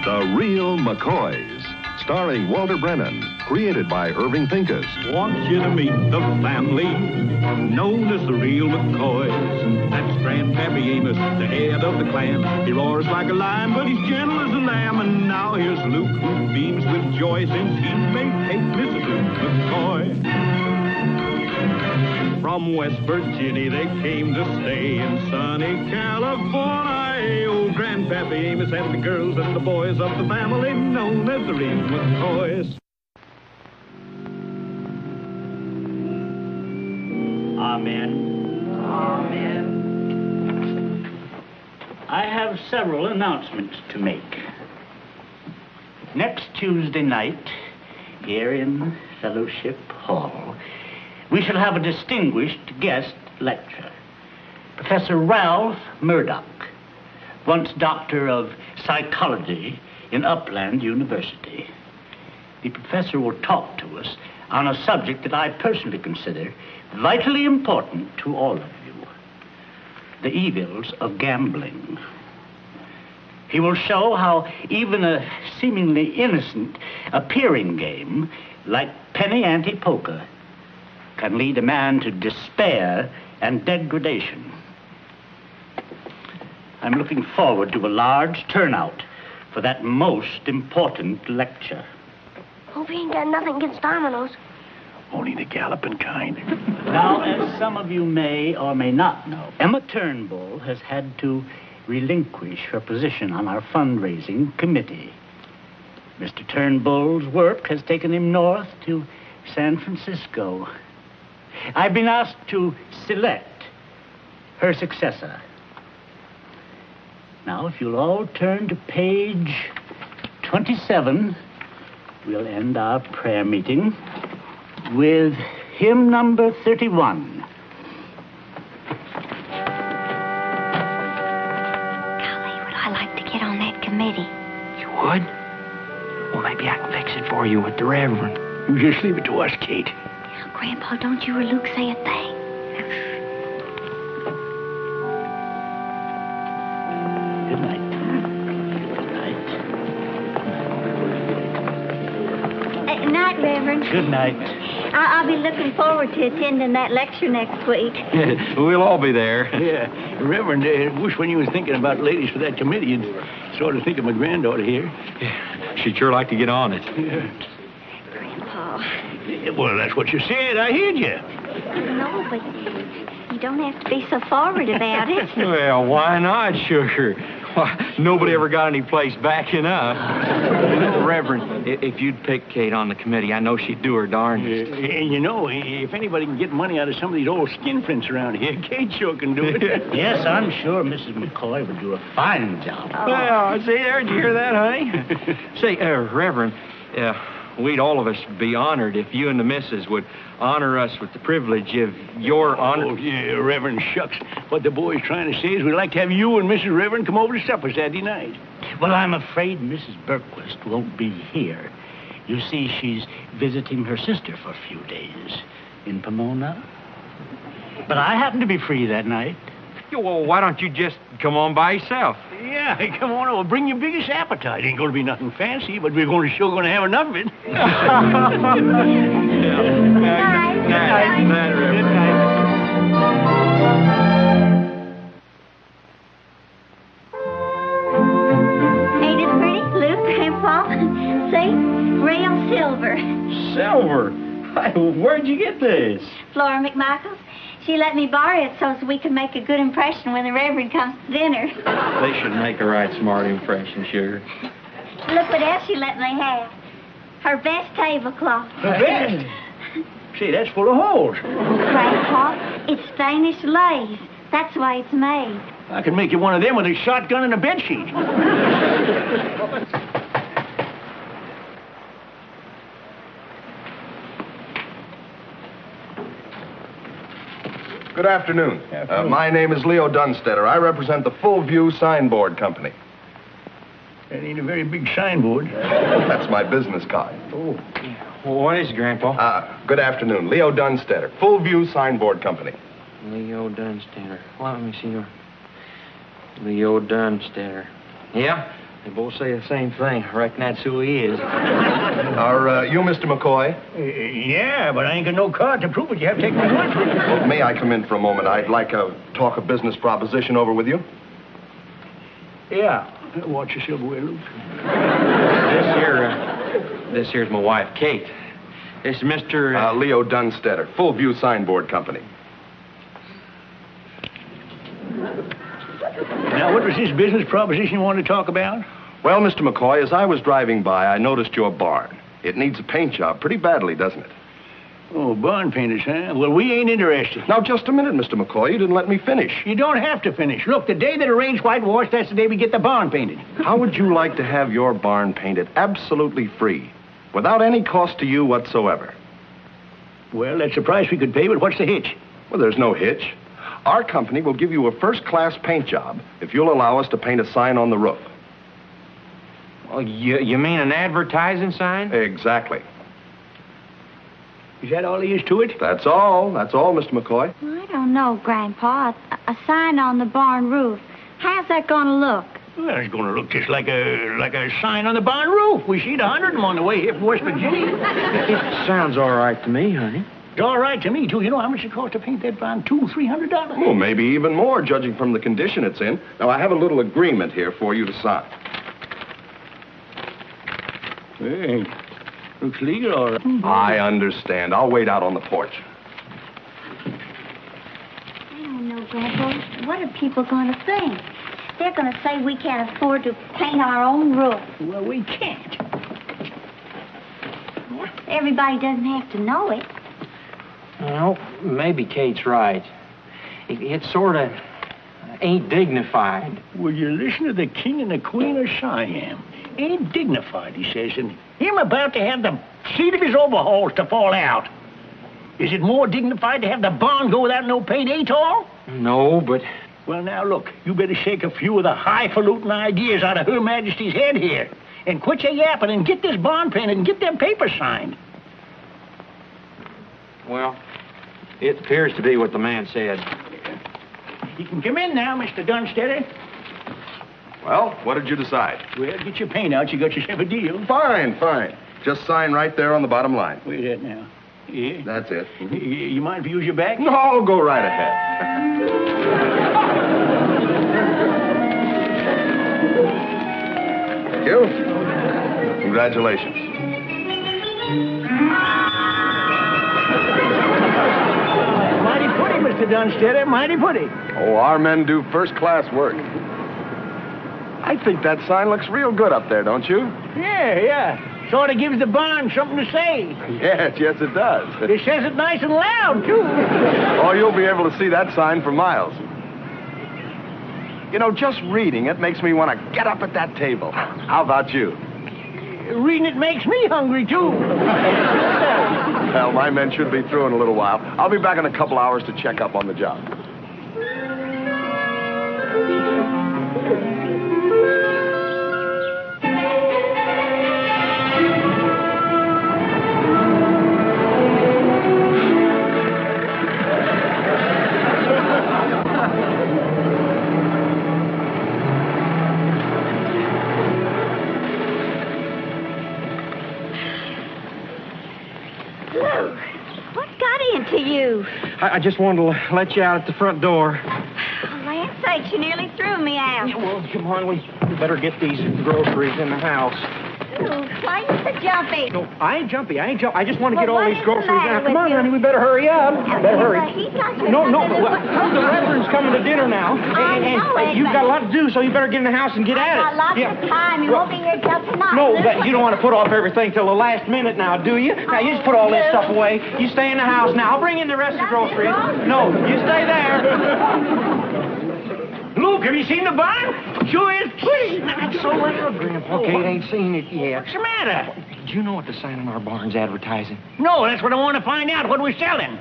The Real Mccoys, starring Walter Brennan, created by Irving Pincus. Want you to meet the family known as the Real Mccoys. That's Grandpappy Amos, the head of the clan. He roars like a lion, but he's gentle as a lamb. And now here's Luke, who beams with joy since he may take Mrs. Luke McCoy. From West Virginia they came to stay in sunny California. Old Grandpappy Amos and the girls and the boys of the family known as the Real McCoys. Amen. Amen. I have several announcements to make. Next Tuesday night, here in Fellowship Hall, we shall have a distinguished guest lecture. Professor Ralph Murdoch, once doctor of psychology in Upland University. The professor will talk to us on a subject that I personally consider vitally important to all of you: the evils of gambling. He will show how even a seemingly innocent appearing game like penny ante poker can lead a man to despair and degradation. I'm looking forward to a large turnout for that most important lecture. Hope he ain't got nothing against dominoes. Only the galloping kind. Now, as some of you may or may not know, Emma Turnbull has had to relinquish her position on our fundraising committee. Mr. Turnbull's work has taken him north to San Francisco. I've been asked to select her successor. Now, if you'll all turn to page 27, we'll end our prayer meeting with hymn number 31. Golly, would I like to get on that committee. You would? Well, maybe I can fix it for you with the Reverend. You just leave it to us, Kate. Now, Grandpa, don't you or Luke say a thing. Good night. Good night. Night, Reverend. Good night. I'll be looking forward to attending that lecture next week. We'll all be there. Yeah. Reverend, wish when you was thinking about ladies for that committee, you'd sort of think of my granddaughter here. Yeah, she'd sure like to get on it. Yeah. Grandpa. Yeah, well, that's what you said. I heard you. No, but you don't have to be so forward about it. Well, why not, sugar? Why, nobody ever got any place backing up. Reverend, if you'd pick Kate on the committee, I know she'd do her darndest. And you know, if anybody can get money out of some of these old skin prints around here, Kate sure can do it. Yes, I'm sure Mrs. McCoy would do a fine job. Oh. Well, see there, did you hear that, honey? Say, Reverend, we'd all of us be honored if you and the missus would honor us with the privilege of your honor. Oh, yeah, Reverend, shucks. What the boy's trying to say is we'd like to have you and Mrs. Reverend come over to supper Saturday night. Well, I'm afraid Mrs. Berquist won't be here. You see, she's visiting her sister for a few days in Pomona. But I happen to be free that night. Well, why don't you just come on by yourself? Yeah, come on over. Bring your biggest appetite. Ain't going to be nothing fancy, but we're sure going to have enough of it. Good night. Good night, Reverend. Good night. Ain't it pretty, Luke, Grandpa? See? Real silver. Silver? Where'd you get this? Flora McMichaels. She let me borrow it so we can make a good impression when the Reverend comes to dinner. They should make a right smart impression, sugar. Look what else she let me have. Her best tablecloth. The best? See, that's full of holes. Grandpa, it's Spanish lace. That's the way it's made. I can make you one of them with a shotgun and a bedsheet. Good afternoon. My name is Leo Dunstetter. I represent the Full View Signboard Company. That ain't a very big signboard. That's my business card. Oh. Well, what is it, Grandpa? Good afternoon. Leo Dunstetter, Full View Signboard Company. Leo Dunstetter. Let me see. Leo Dunstetter. Yeah? They both say the same thing. I reckon that's who he is. Are you Mr. McCoy? Yeah, but I ain't got no card to prove it. You have to take my word for it. Well, may I come in for a moment? I'd like to talk a business proposition over with you. Yeah. Watch yourself, Will. This here's my wife, Kate. This is Mr. Leo Dunstetter, Full View Signboard Company. Now, what was this business proposition you wanted to talk about? Well, Mr. McCoy, as I was driving by, I noticed your barn. It needs a paint job pretty badly, doesn't it? Oh, barn painters, huh? Well, we ain't interested. Now, just a minute, Mr. McCoy. You didn't let me finish. You don't have to finish. Look, the day that it rains whitewash, that's the day we get the barn painted. How would you like to have your barn painted absolutely free, without any cost to you whatsoever? Well, that's the price we could pay, but what's the hitch? Well, there's no hitch. Our company will give you a first-class paint job if you'll allow us to paint a sign on the roof. Well, you mean an advertising sign? Exactly. Is that all there is to it? That's all. That's all, Mr. McCoy. Well, I don't know, Grandpa. A sign on the barn roof. How's that going to look? Well, it's going to look just like a sign on the barn roof. We seen 100 of them on the way here from West Virginia. It sounds all right to me, honey. It's all right to me, too. You know how much it costs to paint that barn? $200-300. Well, maybe even more, judging from the condition it's in. Now, I have a little agreement here for you to sign. Hey, looks legal, all right. I understand. I'll wait out on the porch. I don't know, Grandpa. What are people going to think? They're going to say we can't afford to paint our own roof. Well, we can't. Everybody doesn't have to know it. Well, maybe Kate's right. It sort of ain't dignified. Will you listen to the king and the queen of Siam? Ain't dignified, he says, and him about to have the seat of his overalls to fall out. Is it more dignified to have the barn go without no paint, ain't all? No, but... Well, now, look, you better shake a few of the highfalutin ideas out of Her Majesty's head here, and quit your yapping and get this barn painted and get them papers signed. Well, it appears to be what the man said. You can come in now, Mr. Dunstetter. Well, what did you decide? Well, get your paint out. You got yourself a deal. Fine, fine. Just sign right there on the bottom line. Wait a minute now. Yeah? That's it. You mind if you use your back? No, go right ahead. Thank you. Congratulations. Mighty pretty, Mr. Dunstetter. Mighty pretty. Oh, our men do first-class work. I think that sign looks real good up there, don't you? Yeah. Sort of gives the barn something to say. Yes, it does. It says it nice and loud, too. Oh, you'll be able to see that sign for miles. You know, just reading it makes me want to get up at that table. How about you? Reading it makes me hungry, too. Well, my men should be through in a little while. I'll be back in a couple hours to check up on the job. I just wanted to let you out at the front door. Oh, land sakes, you nearly threw me out. Yeah, well, come on, we better get these groceries in the house. Ooh, why you so jumpy? No, I ain't jumpy. I just want to Well, get all what these is the groceries matter out. Come with on, you? honey, we better hurry up. Better hurry. He's got No, the Reverend's coming to dinner now. And you've got a lot to do, so you better get in the house and get at it. I've got lots of time. You won't be here till tonight. No, but you don't want to put off everything till the last minute now, do you? Now, you just put all this stuff away. You stay in the house now. I'll bring in the rest of the groceries. No, you stay there. Luke, have you seen the barn? Sure is pretty. Not so loud, Grandpa. Kate ain't seen it yet. What's the matter? Do you know what the sign on our barn's advertising? No, that's what I want to find out. What we're selling.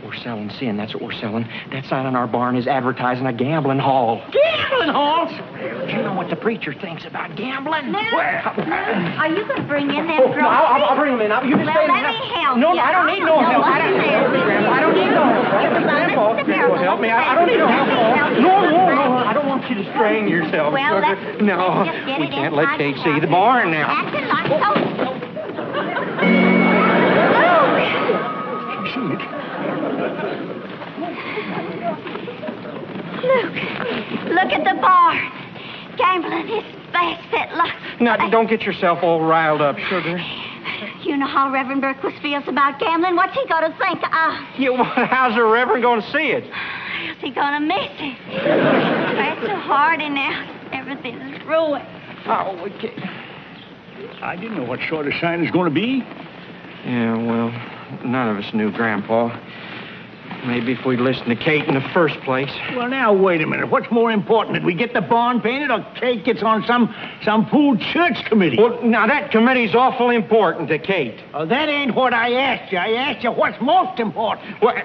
We're selling sin. That's what we're selling. That sign on our barn is advertising a gambling hall. Gambling halls? Do you know what the preacher thinks about gambling? Now, are you going to bring in them groceries? No, I'll bring them in. You just stay in the let house. me help No, you. I don't need no help. I don't need no help. Grandpa, help me. I don't need no help. No, I don't need no help. No, I don't want want you to strain yourself, Well, sugar. let's No, just get we it can't let inside Kate the see house. the barn now. Acting like so. Look at the barn. Gambling is fast set like... Now, don't get yourself all riled up, sugar. You know how Reverend Berquist feels about gambling. What's he going to think? How's the Reverend going to see it? Is he going to miss it? That's so hard and now everything is ruined. Oh, we can't. I didn't know what sort of sign it's going to be. Yeah, well, none of us knew, Grandpa. Maybe if we'd listened to Kate in the first place. Well, now, wait a minute. What's more important, that we get the barn painted or Kate gets on some fool church committee? Well, now, that committee's awful important to Kate. Oh, that ain't what I asked you. I asked you what's most important. Well,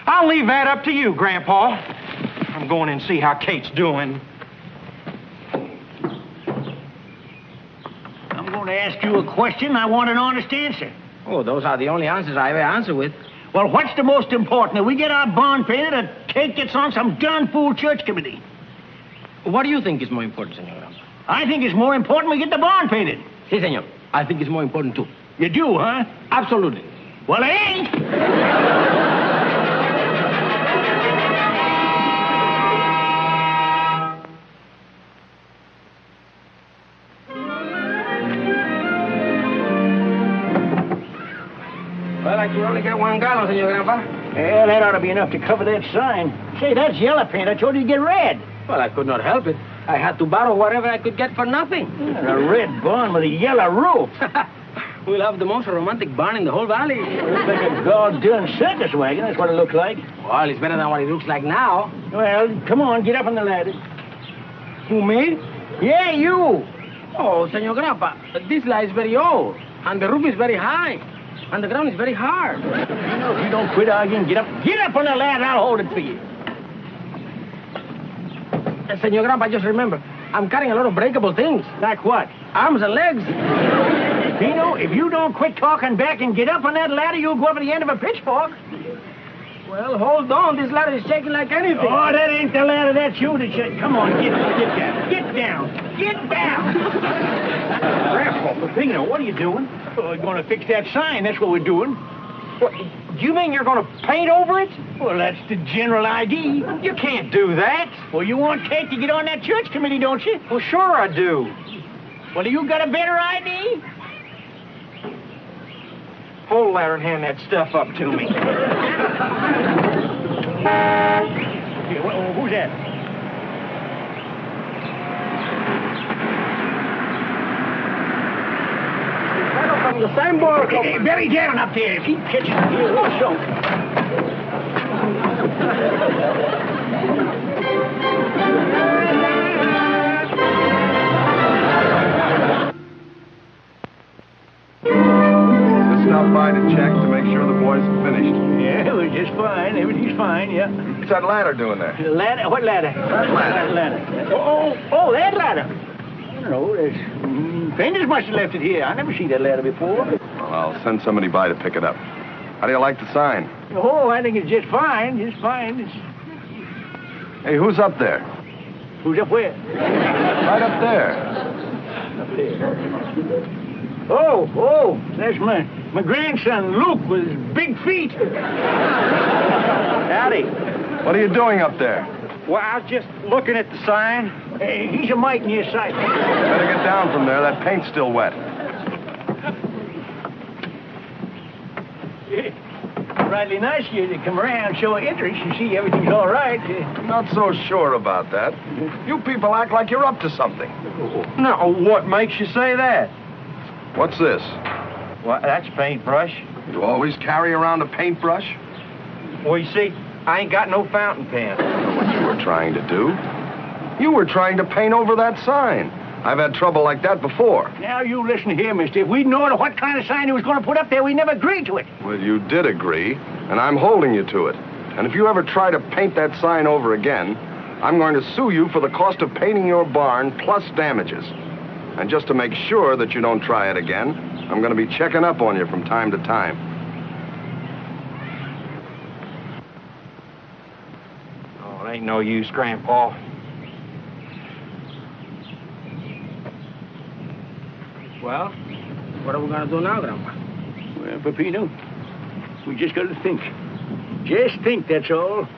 I'll leave that up to you, Grandpa. I'm going in and see how Kate's doing. I'm going to ask you a question. I want an honest answer. Oh, those are the only answers I ever answer with. Well, what's the most important, that we get our barn painted or Kate gets on some darn fool church committee? What do you think is more important, Senor Grampa? I think it's more important we get the barn painted. Si, senor. I think it's more important, too. You do, huh? Absolutely. Well, it ain't. Well, I could only get 1 gallon, Senor Grampa. Yeah, that ought to be enough to cover that sign. Say, that's yellow paint. I told you to get red. Well, I could not help it. I had to borrow whatever I could get for nothing. A red barn with a yellow roof. We'll have the most romantic barn in the whole valley. Looks like a goddamn circus wagon. That's what it looks like. Well, it's better than what it looks like now. Well, come on, get up on the ladder. Who, me? Yeah, you. Oh, Senor Grampa, this lie is very old, and the roof is very high, and the ground is very hard. You know, if you don't quit arguing, get up on the ladder. I'll hold it for you. Senor Grampa, just remember, I'm carrying a lot of breakable things. Like what? Arms and legs. Pino, if you don't quit talking back and get up on that ladder, you'll go up at the end of a pitchfork. Well, hold on. This ladder is shaking like anything. Oh, that ain't the ladder. That's you that shake. Come on, get down. Get down. Get down. Grandpa, Pino, what are you doing? Oh, we're going to fix that sign. That's what we're doing. What, you mean you're going to paint over it? Well, that's the general idea. You can't do that. Well, you want Kate to get on that church committee, don't you? Well, sure I do. Well, you got a better idea? Hold there and hand that stuff up to me. Here, who's that? From the signboard. Hey, belly down up there. Keep catching it here. We'll show. Stop by to check to make sure the boys have finished. Yeah, it was just fine. Everything's fine, yeah. What's that ladder doing there? Ladder? What ladder? That ladder. Oh, that ladder. I don't know. Painters must have left it here. I never seen that ladder before. Well, I'll send somebody by to pick it up. How do you like the sign? Oh, I think it's just fine. Just fine. Hey, who's up there? Who's up where? Right up there. Up there. Oh, that's my grandson, Luke, with his big feet. Howdy. What are you doing up there? Well, I was just looking at the sign. Hey, he's a mite near sight. Better get down from there. That paint's still wet. Rightly nice of you to come around, show interest. You see everything's all right. Not so sure about that. You people act like you're up to something. No, what makes you say that? What's this? Well, that's paintbrush. You always carry around a paintbrush? Well, you see, I ain't got no fountain pen. What you were trying to do? You were trying to paint over that sign. I've had trouble like that before. Now, you listen here, mister. If we'd known what kind of sign he was going to put up there, we never agreed to it. Well, you did agree, and I'm holding you to it. And if you ever try to paint that sign over again, I'm going to sue you for the cost of painting your barn plus damages. And just to make sure that you don't try it again, I'm going to be checking up on you from time to time. Oh, it ain't no use, Grandpa. Well, what are we going to do now, Grandpa? Well, Peppino, we just got to think. Just think, that's all.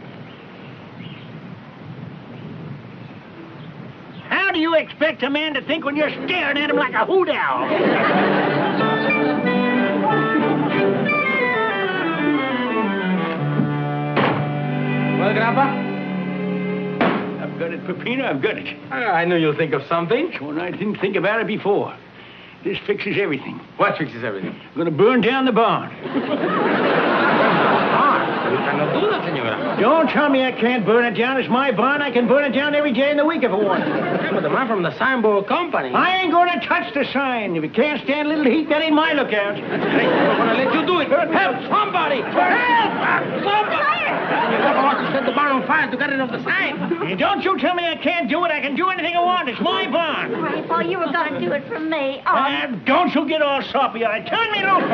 How do you expect a man to think when you're staring at him like a hoot owl? Well, Grandpa? I've got it, Peppino, I've got it. I knew you'll think of something. Well, I didn't think about it before. This fixes everything. What fixes everything? I'm going to burn down the barn. Don't tell me I can't burn it down. It's my barn. I can burn it down every day in the week if I want. Yeah, but the man from the signboard company. I ain't going to touch the sign. If it can't stand a little heat, that ain't my lookout. I'm going to let you do it. Help somebody! Help! Somebody! You never want to set the barn on fire to get rid of the sign. Don't you tell me I can't do it. I can do anything I want. It's my barn. Grandpa, you were going to do it for me. Oh, Don't you get all soppy-eyed. Turn me loose.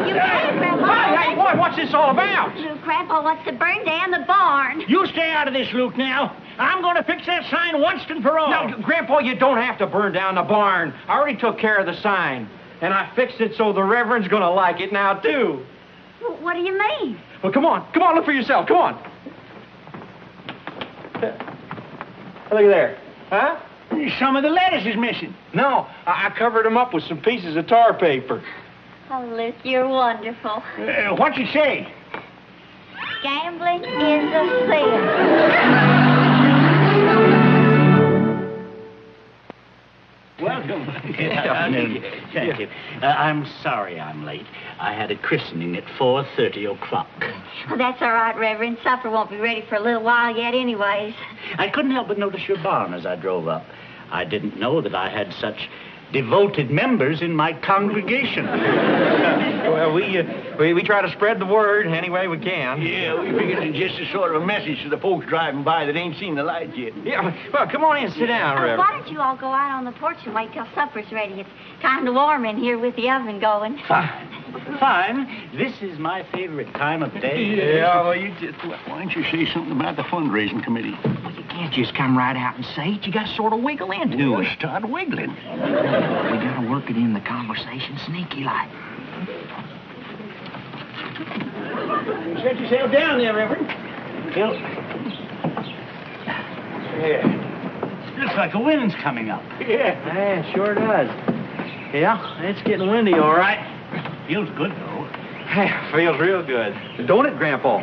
you can't, Grandpa. Hey, boy, what's this all about? Luke, Grandpa wants to burn down the barn. You stay out of this, Luke, now. I'm going to fix that sign once and for all. No, Grandpa, you don't have to burn down the barn. I already took care of the sign. And I fixed it so the Reverend's going to like it now, too. Well, what do you mean? Well, come on, look for yourself. Come on. Look at there. Huh? Some of the lettuce is missing. No, I covered them up with some pieces of tar paper. Oh, Luke, you're wonderful. What's it say? Gambling is a sin. Welcome. Good afternoon. Thank you. I'm sorry I'm late. I had a christening at 4:30 o'clock. Well, that's all right, Reverend. Supper won't be ready for a little while yet anyways. I couldn't help but notice your barn as I drove up. I didn't know that I had such devoted members in my congregation. Well, we try to spread the word any way we can. Yeah, we figured it's just a sort of a message to the folks driving by that ain't seen the light yet. Yeah, well, come on in, sit down, Reverend. Why don't you all go out on the porch and wait till supper's ready? It's kind of warm in here with the oven going. Fine. This is my favorite time of day. Yeah, well, Why don't you say something about the fundraising committee? You can't just come right out and say it. You got to sort of wiggle into it. Start wiggling. We got to work it in the conversation sneaky like. Set yourself down there, Reverend. Yeah. Looks like a wind's coming up. Yeah. it sure does. Yeah, it's getting windy, all right. Feels good, though. Feels real good. Don't it, Grandpa?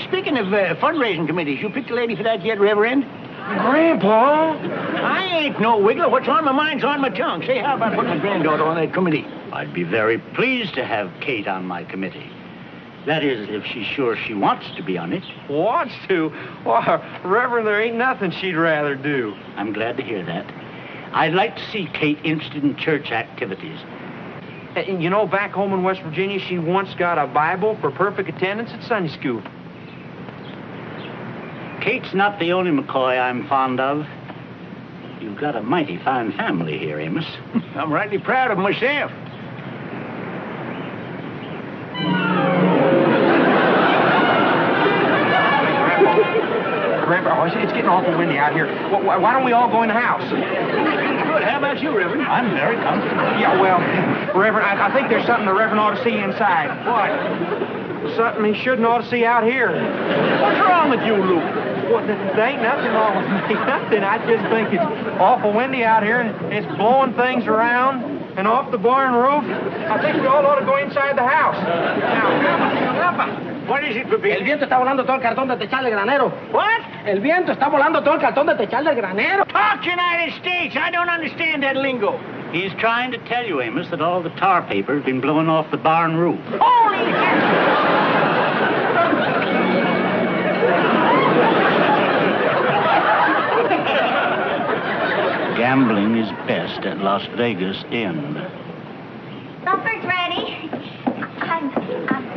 Speaking of fundraising committees, you picked a lady for that yet, Reverend? Grandpa? I ain't no wiggler. What's on my mind's on my tongue. Say, how about putting my granddaughter on that committee? I'd be very pleased to have Kate on my committee. That is, if she's sure she wants to be on it. Wants to? Well, Reverend, there ain't nothing she'd rather do. I'm glad to hear that. I'd like to see Kate interested in church activities. And you know, back home in West Virginia, she once got a Bible for perfect attendance at Sunday school. Kate's not the only McCoy I'm fond of. You've got a mighty fine family here, Amos. I'm rightly proud of myself. Grandpa, it's getting awful windy out here. Why don't we all go in the house? Good. How about you, Reverend? I'm very comfortable. Yeah, well, Reverend, I think there's something the Reverend ought to see inside. What? Something he shouldn't ought to see out here. What's wrong with you, Luke? Well, there ain't nothing wrong with me. Nothing. I just think it's awful windy out here, and it's blowing things around and off the barn roof. I think we all ought to go inside the house. Now, Grampa. What is it, Pepe? El viento está volando todo el cartón de techar el granero. What? El viento está volando todo el cartón de techar del granero. Talk United States. I don't understand that lingo. He's trying to tell you, Amos, that all the tar paper has been blown off the barn roof. Holy Gambling is best at Las Vegas Inn. Supper's ready. I'm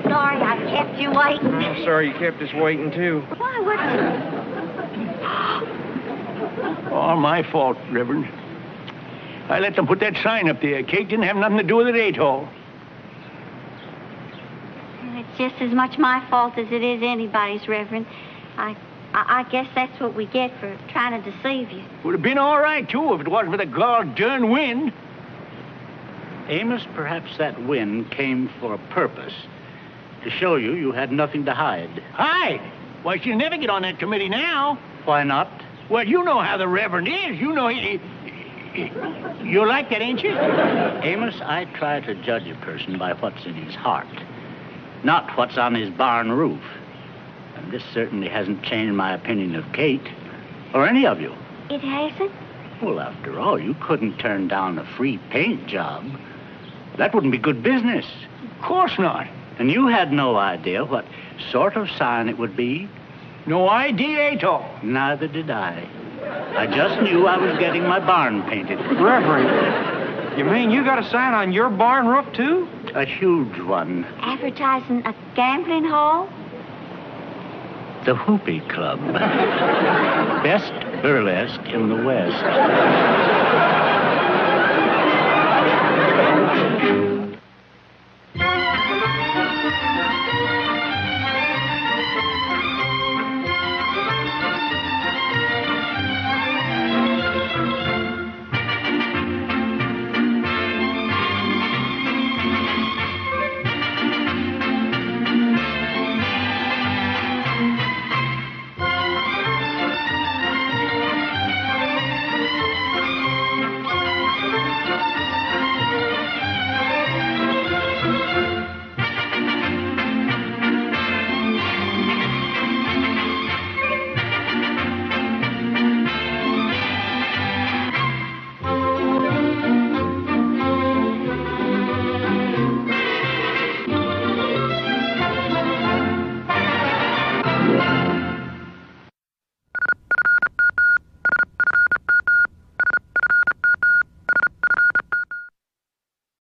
sorry I kept you waiting. I'm sorry you kept us waiting, too. Why, what's... All my fault, Reverend. I let them put that sign up there. Kate didn't have nothing to do with it at all. It's just as much my fault as it is anybody's, Reverend. I I guess that's what we get for trying to deceive you. Would have been all right, too, if it wasn't for the goddamn wind. Amos, perhaps that wind came for a purpose. To show you had nothing to hide. Hide? Why, she'll never get on that committee now. Why not? Well, you know how the Reverend is. You know he... You like that, ain't you? Amos, I try to judge a person by what's in his heart, not what's on his barn roof. And this certainly hasn't changed my opinion of Kate, or any of you. It hasn't? Well, after all, you couldn't turn down a free paint job. That wouldn't be good business. Of course not. And you had no idea what sort of sign it would be? No idea at all. Neither did I. I just knew I was getting my barn painted. Reverend, you mean you got a sign on your barn roof, too? A huge one. Advertising a gambling hall? The Whoopee Club. Best burlesque in the West.